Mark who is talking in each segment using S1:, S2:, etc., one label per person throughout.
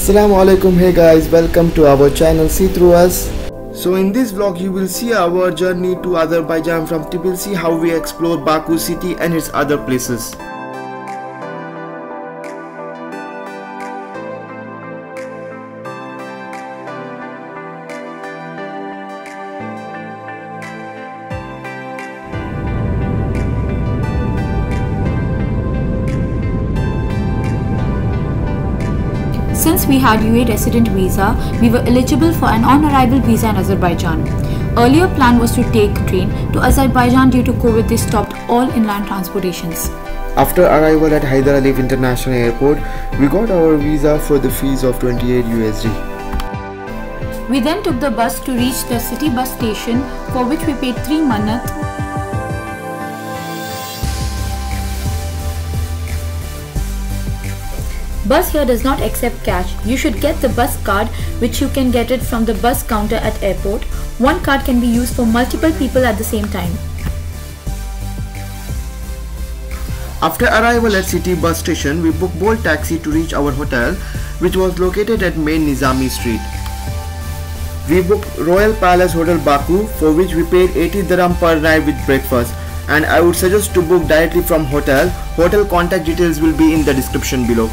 S1: Assalamu alaikum. Hey guys, welcome to our channel See Through Us. So in this vlog you will see our journey to Azerbaijan from Tbilisi, how we explore Baku city and its other places.
S2: Since we had UAE resident visa, we were eligible for an on-arrival visa in Azerbaijan. Earlier plan was to take train to Azerbaijan. Due to COVID, they stopped all inland transportations.
S1: After arrival at Hyder Aliyev International Airport, we got our visa for the fees of 28 USD.
S2: We then took the bus to reach the city bus station, for which we paid 3 manat. Bus here does not accept cash. You should get the bus card, which you can get it from the bus counter at airport. One card can be used for multiple people at the same time.
S1: After arrival at city bus station, we booked Bolt taxi to reach our hotel, which was located at main Nizami street. We booked Royal Palace Hotel Baku, for which we paid 80 dirham per night with breakfast, and I would suggest to book directly from hotel. Hotel contact details will be in the description below.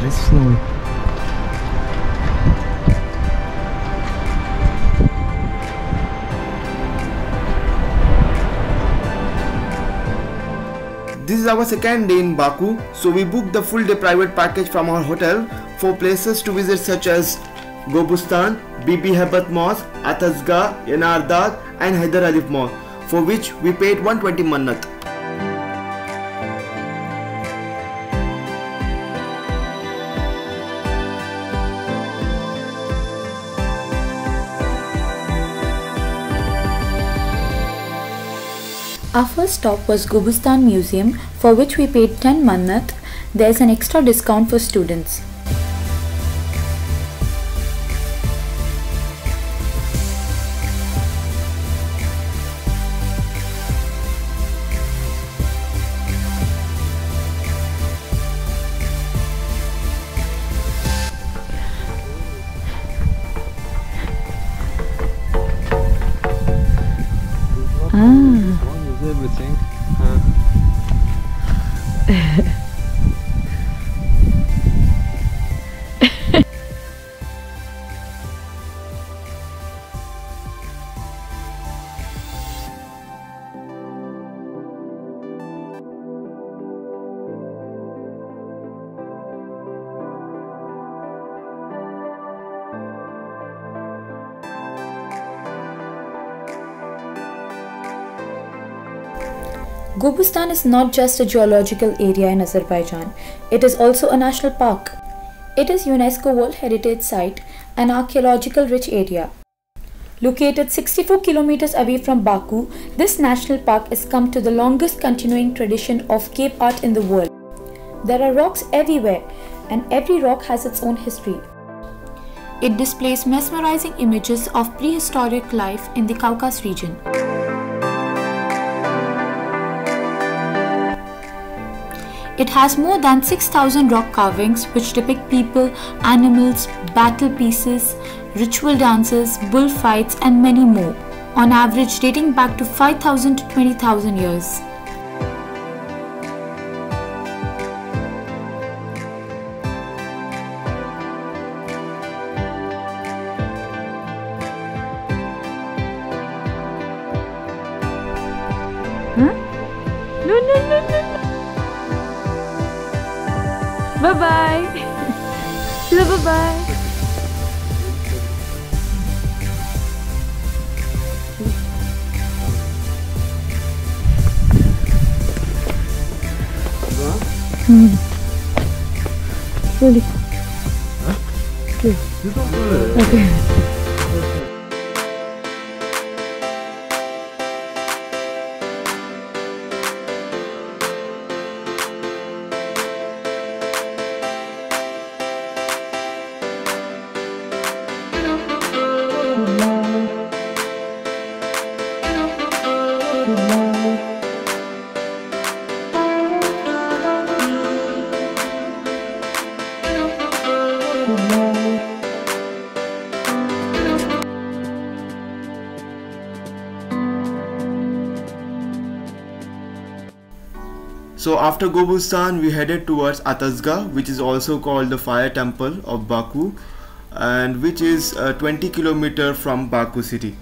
S1: Snowy. This is our second day in Baku, so we booked the full day private package from our hotel for places to visit such as Gobustan, Bibi Hebat Mosque, Atazga, Yanardagh and Hyder Aliyev Mosque, for which we paid 120 manat.
S2: Our first stop was Gobustan Museum, for which we paid 10 manat. There is an extra discount for students.
S1: Everything.
S2: Gobustan is not just a geological area in Azerbaijan, it is also a national park. It is UNESCO World Heritage Site, an archaeological rich area. Located 64 kilometers away from Baku, this national park is come to the longest continuing tradition of cave art in the world. There are rocks everywhere, and every rock has its own history. It displays mesmerizing images of prehistoric life in the Caucasus region. It has more than 6,000 rock carvings which depict people, animals, battle pieces, ritual dances, bullfights and many more, on average dating back to 5,000 to 20,000 years. Huh? No. Bye-bye. Bye-bye. Really? Huh? Okay. Okay.
S1: So after Gobustan, we headed towards Atazga, which is also called the Fire Temple of Baku, and which is 20 km from Baku city.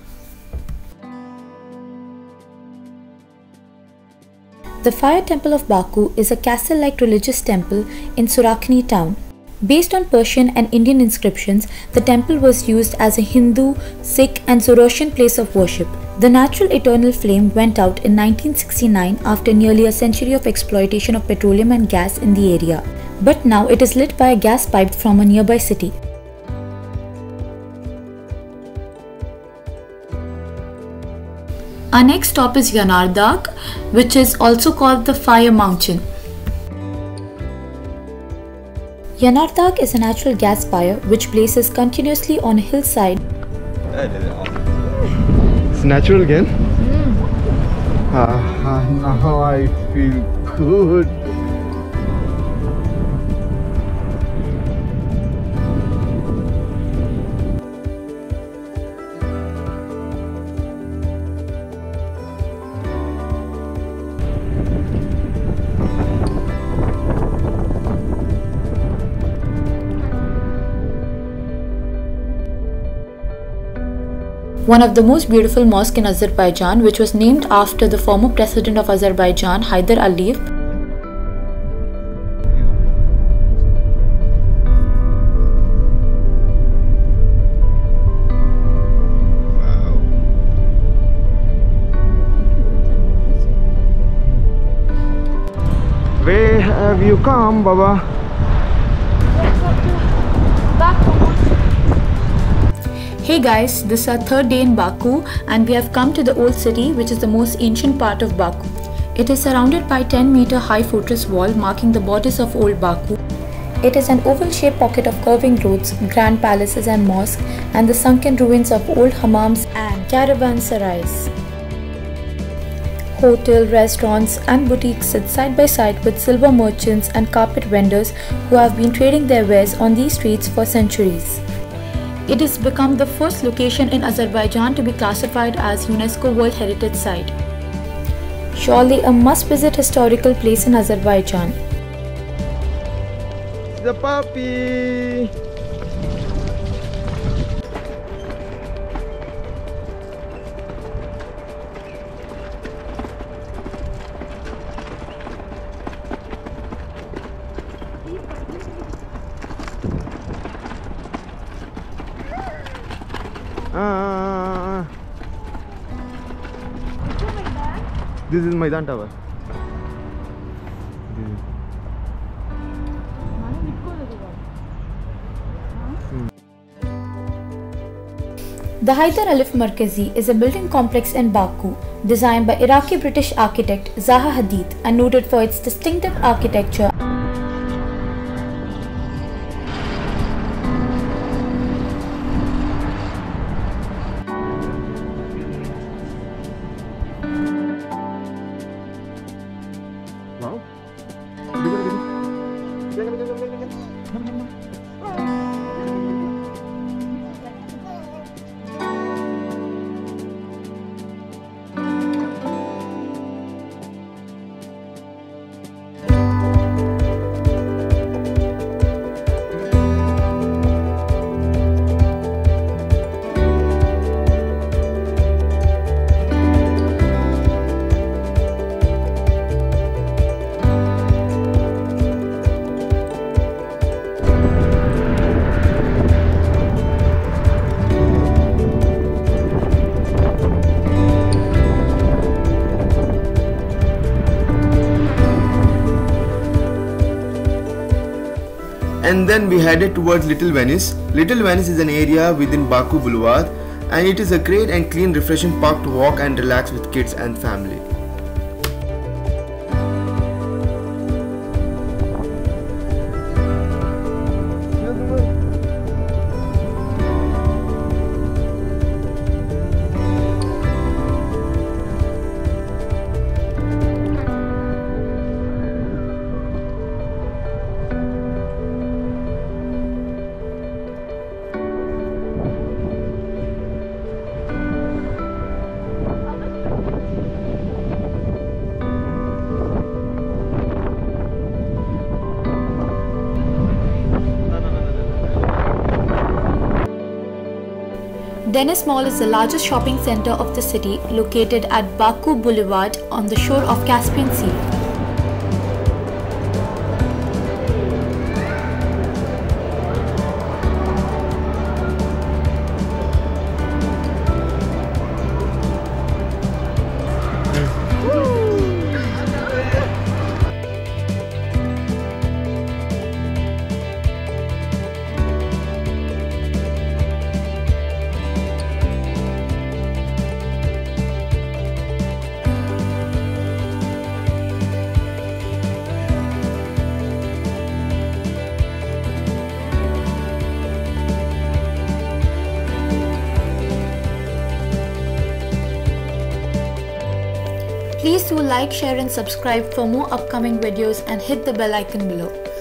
S2: The Fire Temple of Baku is a castle-like religious temple in Surakhani town. Based on Persian and Indian inscriptions, the temple was used as a Hindu, Sikh and Zoroastrian place of worship. The natural eternal flame went out in 1969 after nearly a century of exploitation of petroleum and gas in the area. But now it is lit by a gas pipe from a nearby city. Our next stop is Yanardagh, which is also called the Fire Mountain. Yanardagh is a natural gas fire which blazes continuously on a hillside.
S1: It's natural again? Now I feel good.
S2: One of the most beautiful mosques in Azerbaijan, which was named after the former president of Azerbaijan, Haidar Aliyev.
S1: Wow. Where have you come, Baba?
S2: Hey guys, this is our third day in Baku and we have come to the old city, which is the most ancient part of Baku. It is surrounded by 10-meter high fortress wall marking the borders of old Baku. It is an oval-shaped pocket of curving roads, grand palaces and mosques, and the sunken ruins of old hammams and caravanserais. Hotel, restaurants and boutiques sit side by side with silver merchants and carpet vendors who have been trading their wares on these streets for centuries. It has become the first location in Azerbaijan to be classified as UNESCO World Heritage Site. Surely a must-visit historical place in Azerbaijan.
S1: The puppy! This is Maidan Tower.
S2: The Haidar Aliyev Markazi is a building complex in Baku, designed by Iraqi-British architect Zaha Hadid and noted for its distinctive architecture.
S1: Wow. And then we headed towards Little Venice. Little Venice is an area within Baku Boulevard, and it is a great and clean, refreshing park to walk and relax with kids and family.
S2: Venice Mall is the largest shopping center of the city, located at Baku Boulevard on the shore of Caspian Sea. Please do like, share and subscribe for more upcoming videos and hit the bell icon below.